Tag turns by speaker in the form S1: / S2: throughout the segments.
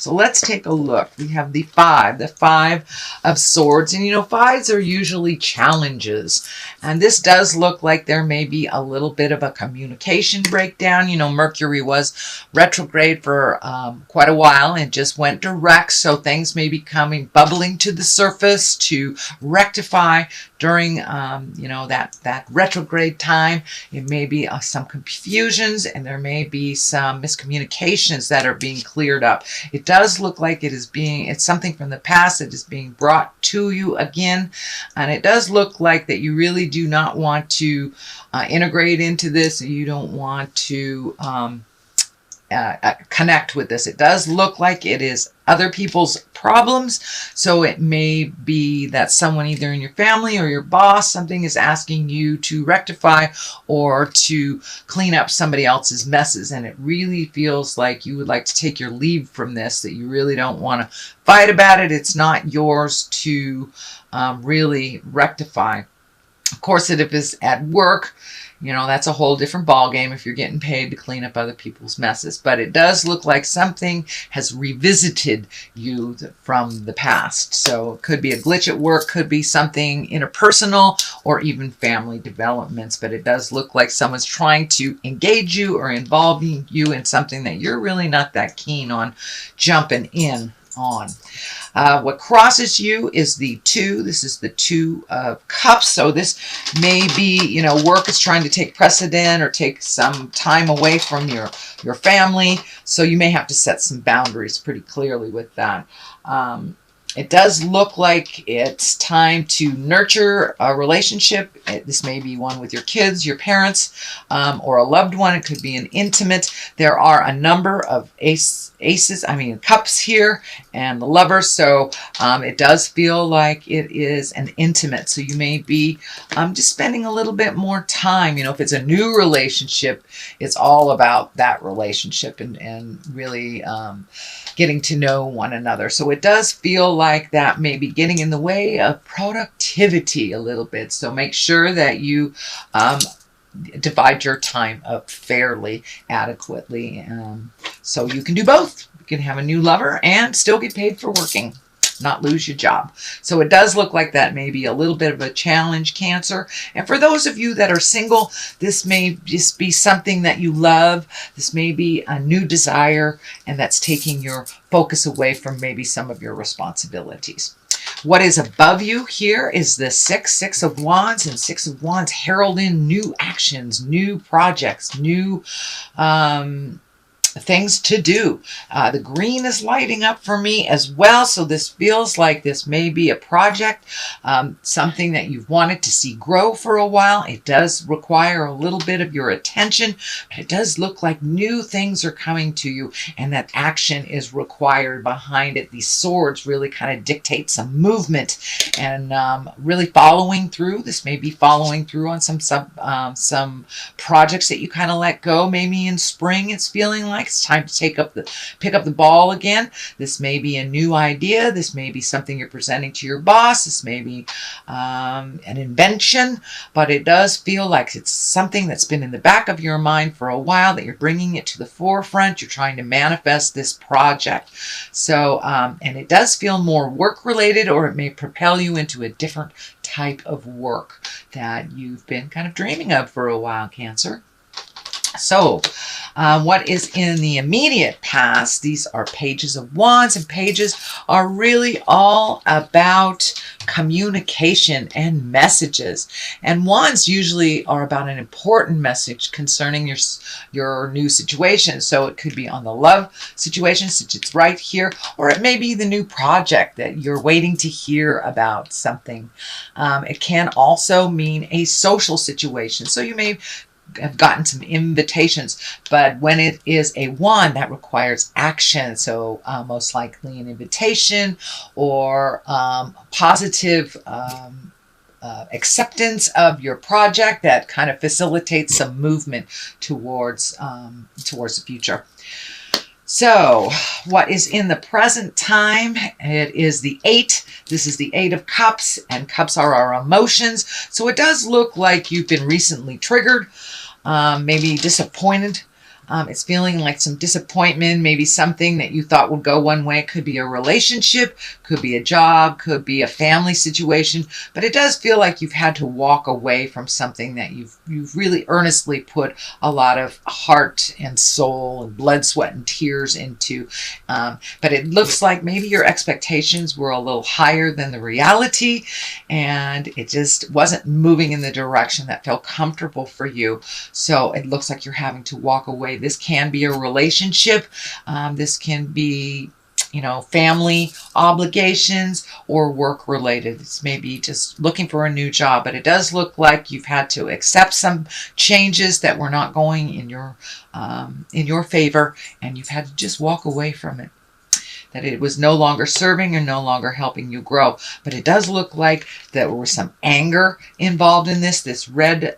S1: So let's take a look. We have the Five of Swords. And you know, fives are usually challenges. And this does look like there may be a little bit of a communication breakdown. You know, Mercury was retrograde for quite a while and just went direct. So things may be bubbling to the surface to rectify during, you know, that retrograde time. It may be some confusions, and there may be some miscommunications that are being cleared up. It does look like it's something from the past that is being brought to you again. And it does look like that you really do not want to integrate into this. You don't want to connect with this. It does look like it is other people's problems. So it may be that someone either in your family or your boss, something is asking you to rectify or to clean up somebody else's messes. And it really feels like you would like to take your leave from this, that you really don't want to fight about it. It's not yours to really rectify. Of course, if it's at work, you know, that's a whole different ballgame if you're getting paid to clean up other people's messes. But it does look like something has revisited you from the past. So it could be a glitch at work, could be something interpersonal, or even family developments. But it does look like someone's trying to engage you or involve you in something that you're really not that keen on jumping in on. What crosses you is the 2. This is the 2 of Cups. So this may be, you know, work is trying to take precedent or take some time away from your family. So you may have to set some boundaries pretty clearly with that. It does look like it's time to nurture a relationship. This may be one with your kids, your parents, or a loved one. It could be an intimate. There are a number of cups here and the Lover. So it does feel like it is an intimate. So you may be just spending a little bit more time. You know, if it's a new relationship, it's all about that relationship and really getting to know one another. So it does feel like that may be getting in the way of productivity a little bit. So make sure that you divide your time up fairly, adequately. So you can do both. You can have a new lover and still get paid for working, not lose your job. So it does look like that may be a little bit of a challenge, Cancer. And for those of you that are single, this may just be something that you love. This may be a new desire, and that's taking your focus away from maybe some of your responsibilities. What is above you here is the Six of Wands, and Six of Wands heralding new actions, new projects, new things to do. The green is lighting up for me as well. So this feels like this may be a project, something that you've wanted to see grow for a while. It does require a little bit of your attention, but it does look like new things are coming to you and that action is required behind it. These swords really kind of dictate some movement and really following through. This may be following through on some projects that you kind of let go. Maybe in spring it's feeling like it's time to pick up the ball again. This may be a new idea. This may be something you're presenting to your boss. This may be an invention, but it does feel like it's something that's been in the back of your mind for a while, that you're bringing it to the forefront. You're trying to manifest this project. So, and it does feel more work related, or it may propel you into a different type of work that you've been kind of dreaming of for a while, Cancer. So, what is in the immediate past? These are pages of wands, and pages are really all about communication and messages. And wands usually are about an important message concerning your new situation. So it could be on the love situation, since it's right here, or it may be the new project that you're waiting to hear about something. It can also mean a social situation. So you may have gotten some invitations, but when it is a wand, that requires action. So most likely an invitation or positive acceptance of your project that kind of facilitates some movement towards the future. So what is in the present time? It is the 8. This is the 8 of Cups, and cups are our emotions. So it does look like you've been recently triggered, maybe disappointed It's feeling like some disappointment, maybe something that you thought would go one way. Could be a relationship, could be a job, could be a family situation, but it does feel like you've had to walk away from something that you've really earnestly put a lot of heart and soul and blood, sweat, and tears into. But it looks like maybe your expectations were a little higher than the reality, and it just wasn't moving in the direction that felt comfortable for you. So it looks like you're having to walk away. This can be a relationship. This can be, family obligations or work related. It's maybe just looking for a new job, but it does look like you've had to accept some changes that were not going in your favor, and you've had to just walk away from it. That it was no longer serving or no longer helping you grow. But it does look like there was some anger involved in this. This red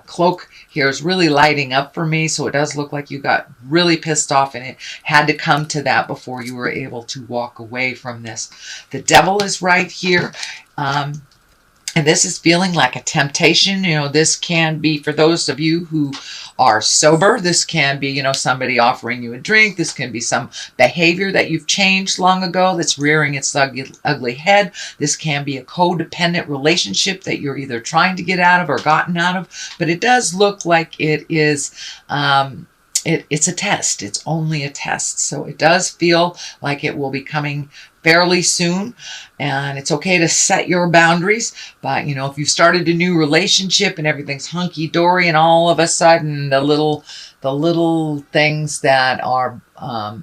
S1: cloak here is really lighting up for me, so it does look like you got really pissed off, and it had to come to that before you were able to walk away from this. The devil is right here. And this is feeling like a temptation. This can be, for those of you who are sober, this can be, somebody offering you a drink. This can be some behavior that you've changed long ago that's rearing its ugly head. This can be a codependent relationship that you're either trying to get out of or gotten out of. But it does look like it is... It's a test. It's only a test. So it does feel like it will be coming fairly soon, and it's okay to set your boundaries. But if you started a new relationship and everything's hunky-dory, and all of a sudden the little things that are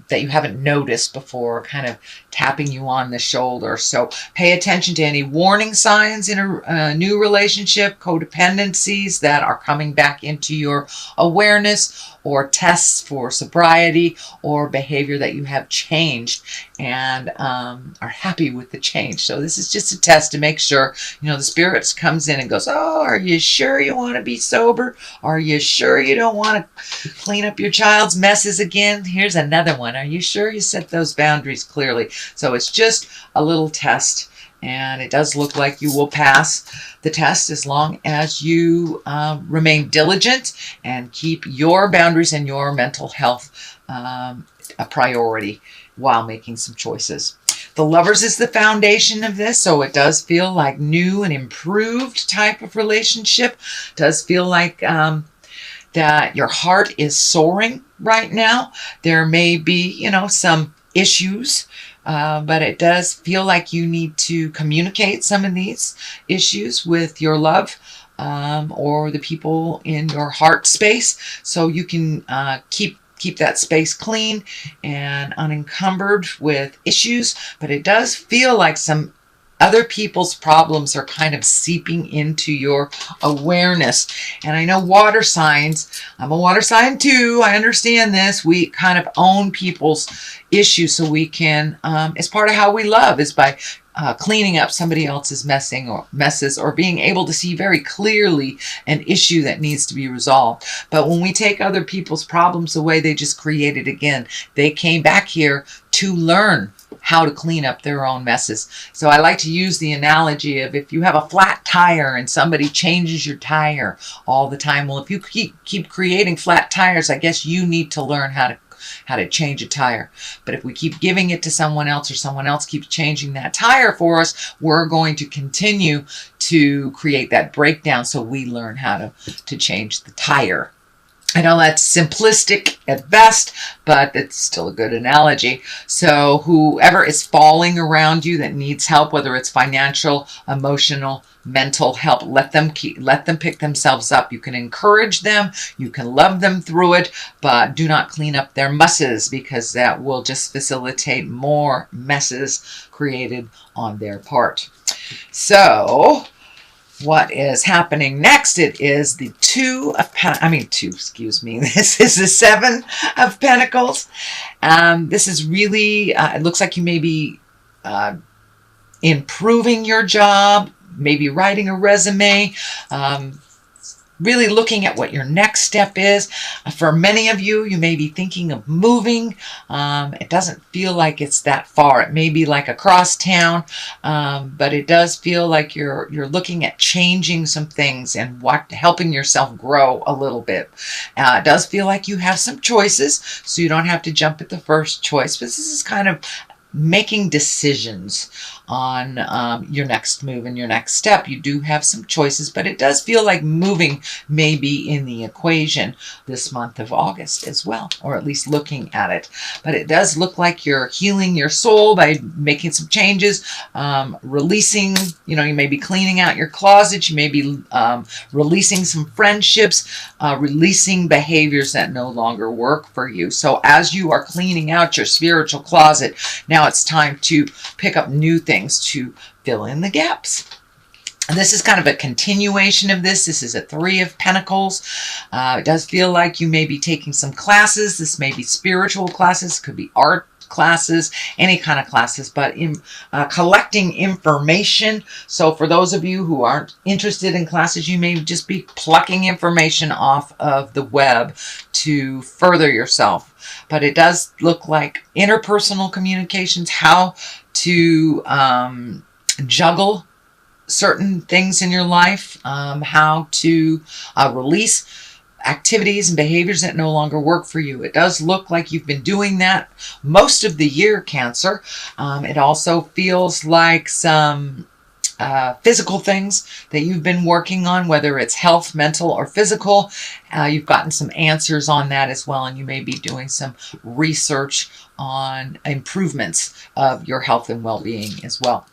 S1: that you haven't noticed before are kind of tapping you on the shoulder. So pay attention to any warning signs in a new relationship, codependencies that are coming back into your awareness, or tests for sobriety or behavior that you have changed and are happy with the change. So this is just a test to make sure, the spirits comes in and goes, oh, are you sure you want to be sober? Are you sure you don't want to clean up your child's messes again? Here's another one. Are you sure you set those boundaries clearly? So it's just a little test, and it does look like you will pass the test as long as you remain diligent and keep your boundaries and your mental health a priority while making some choices. The Lovers is the foundation of this, so it does feel like new and improved type of relationship. It does feel like that your heart is soaring right now. There may be, some issues, but it does feel like you need to communicate some of these issues with your love or the people in your heart space, so you can keep that space clean and unencumbered with issues. But it does feel like some other people's problems are kind of seeping into your awareness. And I know water signs, I'm a water sign too, I understand this. We kind of own people's issues, so we can, it's part of how we love, is by cleaning up somebody else's messes, or being able to see very clearly an issue that needs to be resolved. But when we take other people's problems away, they just create it again. They came back here to learn how to clean up their own messes. So I like to use the analogy of, if you have a flat tire and somebody changes your tire all the time, well, if you keep creating flat tires, I guess you need to learn how to change a tire. But if we keep giving it to someone else, or someone else keeps changing that tire for us, we're going to continue to create that breakdown, so we learn how to change the tire. I know that's simplistic at best, but it's still a good analogy. So whoever is falling around you that needs help, whether it's financial, emotional, mental help, let them pick themselves up. You can encourage them, you can love them through it, but do not clean up their messes, because that will just facilitate more messes created on their part. So what is happening next? It is the This is the Seven of Pentacles. This is really, it looks like you may be improving your job, maybe writing a resume, really looking at what your next step is. For many of you, you may be thinking of moving. It doesn't feel like it's that far. It may be like across town, but it does feel like you're looking at changing some things and helping yourself grow a little bit. It does feel like you have some choices, so you don't have to jump at the first choice. But this is kind of making decisions on your next move and your next step. You do have some choices, but it does feel like moving may be in the equation this month of August as well, or at least looking at it. But it does look like you're healing your soul by making some changes, releasing, you may be cleaning out your closet, you may be releasing some friendships, releasing behaviors that no longer work for you. So as you are cleaning out your spiritual closet, now it's time to pick up new things to fill in the gaps. And this is kind of a continuation of this. This is a 3 of Pentacles. It does feel like you may be taking some classes. This may be spiritual classes, could be art classes, any kind of classes, but in collecting information. So for those of you who aren't interested in classes, you may just be plucking information off of the web to further yourself. But it does look like interpersonal communications, how to juggle certain things in your life, how to release activities and behaviors that no longer work for you. It does look like you've been doing that most of the year, Cancer. It also feels like some physical things that you've been working on, whether it's health, mental, or physical. You've gotten some answers on that as well, and you may be doing some research on improvements of your health and well-being as well.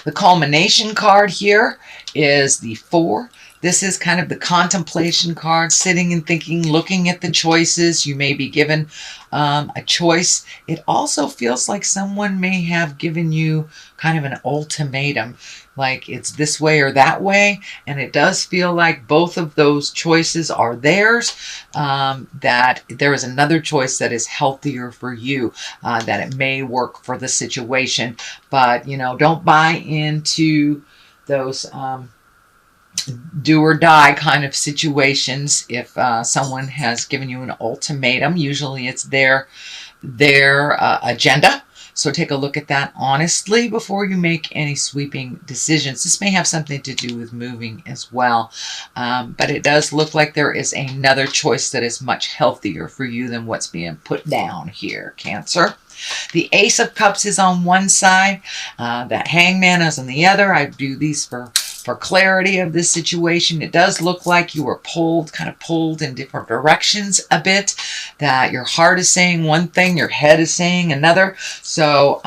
S1: The culmination card here is the 4. This is kind of the contemplation card, sitting and thinking, looking at the choices. You may be given a choice. It also feels like someone may have given you kind of an ultimatum, like it's this way or that way. And it does feel like both of those choices are theirs, that there is another choice that is healthier for you, that it may work for the situation. But, don't buy into those do or die kind of situations. If someone has given you an ultimatum, usually it's their agenda. So take a look at that honestly before you make any sweeping decisions. This may have something to do with moving as well. But it does look like there is another choice that is much healthier for you than what's being put down here, Cancer. The Ace of Cups is on one side. That Hangman is on the other. I do these for clarity of this situation. It does look like you were kind of pulled in different directions a bit, that your heart is saying one thing, your head is saying another. So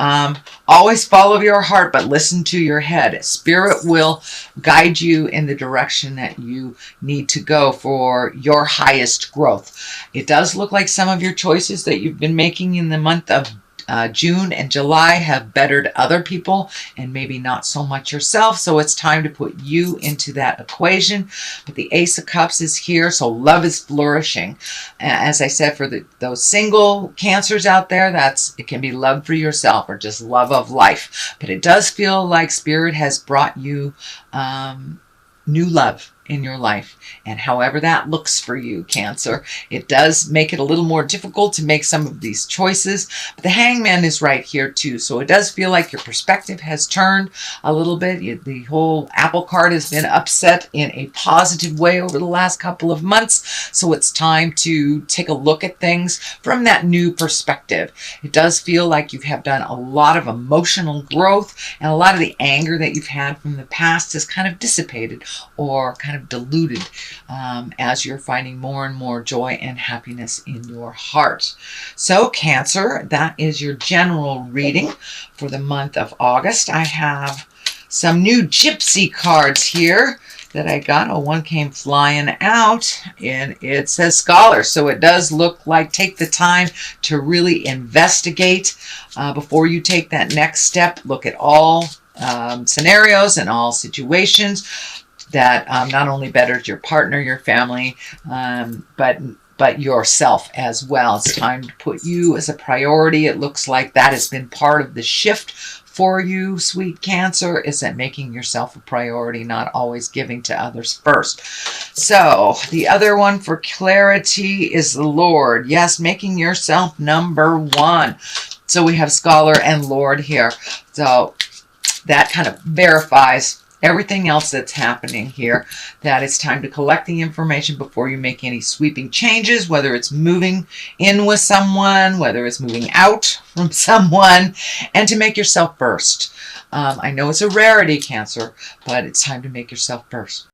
S1: always follow your heart, but listen to your head. Spirit will guide you in the direction that you need to go for your highest growth. It does look like some of your choices that you've been making in the month of June and July have bettered other people and maybe not so much yourself. So it's time to put you into that equation. But the Ace of Cups is here, so love is flourishing. As I said, for those single Cancers out there, it can be love for yourself or just love of life. But it does feel like Spirit has brought you new love in your life, and however that looks for you, Cancer, it does make it a little more difficult to make some of these choices. But the Hangman is right here too, so it does feel like your perspective has turned a little bit. The whole apple cart has been upset in a positive way over the last couple of months, so it's time to take a look at things from that new perspective. It does feel like you have done a lot of emotional growth, and a lot of the anger that you've had from the past has kind of dissipated or kind of diluted as you're finding more and more joy and happiness in your heart. So Cancer, that is your general reading for the month of August. I have some new gypsy cards here that I got. Oh, one came flying out, and it says Scholar. So it does look like take the time to really investigate before you take that next step. Look at all scenarios and all situations that not only betters your partner, your family, but but yourself as well. It's time to put you as a priority. It looks like that has been part of the shift for you, sweet Cancer, is that making yourself a priority, not always giving to others first. So the other one for clarity is the Lord. Yes, making yourself number one. So we have Scholar and Lord here. So that kind of verifies everything else that's happening here, that it's time to collect the information before you make any sweeping changes, whether it's moving in with someone, whether it's moving out from someone, and to make yourself first. I know it's a rarity, Cancer, but it's time to make yourself first.